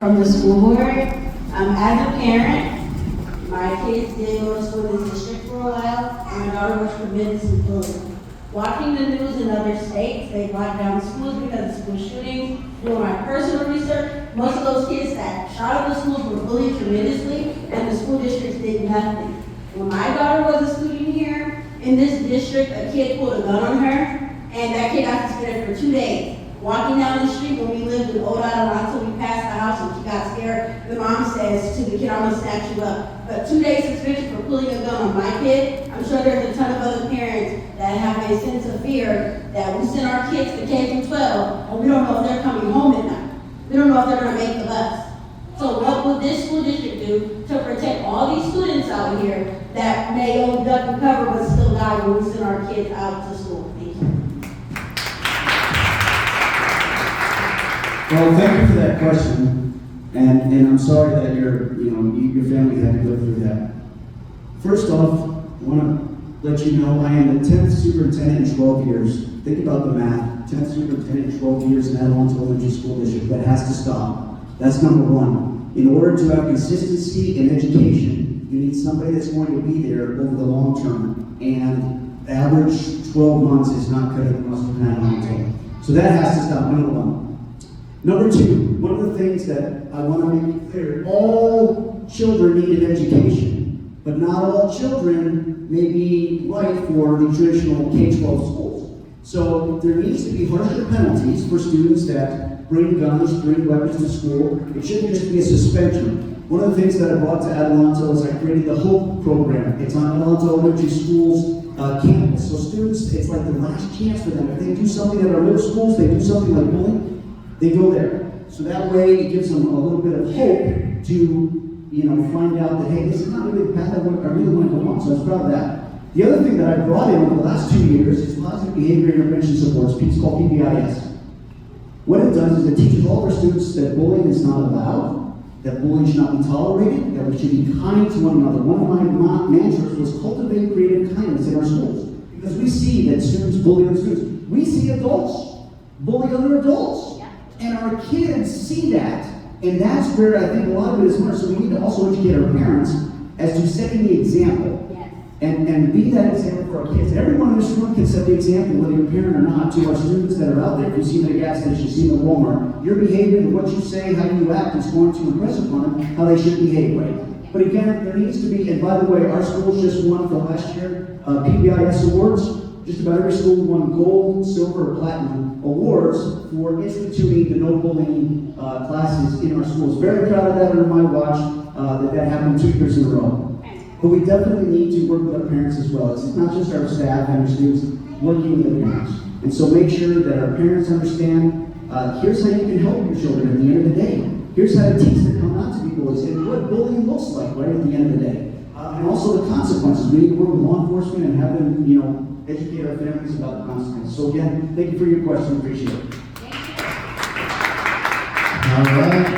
From the school board, as a parent, my kids did go to school in this district for a while, and my daughter was tremendously bullied. Watching the news in other states, they locked down schools because of school shootings. Doing my personal research, most of those kids that shot up the schools were bullied tremendously, and the school districts did nothing. When my daughter was a student here in this district, a kid pulled a gun on her, and that kid got suspended for 2 days. Walking down the street when we lived in Old Adelanto, we passed the house and she got scared. The mom says to the kid, "I'm gonna snatch you up." But 2 days suspension for pulling a gun on my kid. I'm sure there's a ton of other parents that have a sense of fear that we send our kids to K through 12 and we don't know if they're coming home at night. We don't know if they're gonna make the bus. So what would this school district do to protect all these students out here that may only duck and cover but still die when we send our kids out to school? Thank you. Well, thank you for that question, and I'm sorry that your family had to go through that. First off, I want to let you know I am the 10th superintendent in 12 years. Think about the math. 10th superintendent in 12 years in Adelanto Elementary School District. That has to stop. That's number one. In order to have consistency in education, you need somebody that's going to be there over the long term. And average 12 months is not cutting the mustard in Adelanto. So that has to stop, number one. Number two, one of the things that I want to make clear, all children need an education, but not all children may be right for the traditional K-12 schools. So there needs to be harsher penalties for students that bring guns, bring weapons to school. It shouldn't just be a suspension. One of the things that I brought to Adelanto is I created the HOPE program. It's on Adelanto Elementary School's campus. So students, it's like the last chance for them. If they do something at our middle schools, they do something like bullying, they go there. So that way it gives them a little bit of hope to, find out that, hey, this is not really the path I really want to go on. So I was proud of that. The other thing that I brought in over the last 2 years is positive behavior intervention supports. It's called PBIS. What it does is it teaches all of our students that bullying is not allowed, that bullying should not be tolerated, that we should be kind to one another. One of my mantras was cultivate creative kindness in our schools. Because we see that students bully other students. We see adults bully other adults. And our kids see that, and that's where I think a lot of it is learned. So we need to also educate our parents as to setting the example, and be that example for our kids. Everyone in this room can set the example, whether you're a parent or not, to our students that are out there. If you see them at a gas station, you see them at Walmart, your behavior, what you say, how you act is going to impress upon them how they should behave, right? But again, there needs to be, and by the way, our schools just won for last year PBIS awards. Just about every school won gold, silver, or platinum awards for instituting the no bullying classes in our schools. Very proud of that under my watch, that happened 2 years in a row. But we definitely need to work with our parents as well. It's not just our staff and our students, working with the parents. And so make sure that our parents understand, here's how you can help your children at the end of the day. Here's how to teach them how not to be bullies and what bullying looks like right at the end of the day. And also the consequences. We need to work with law enforcement and have them, educate our families about the consequences. So again, thank you for your question. Appreciate it. All right.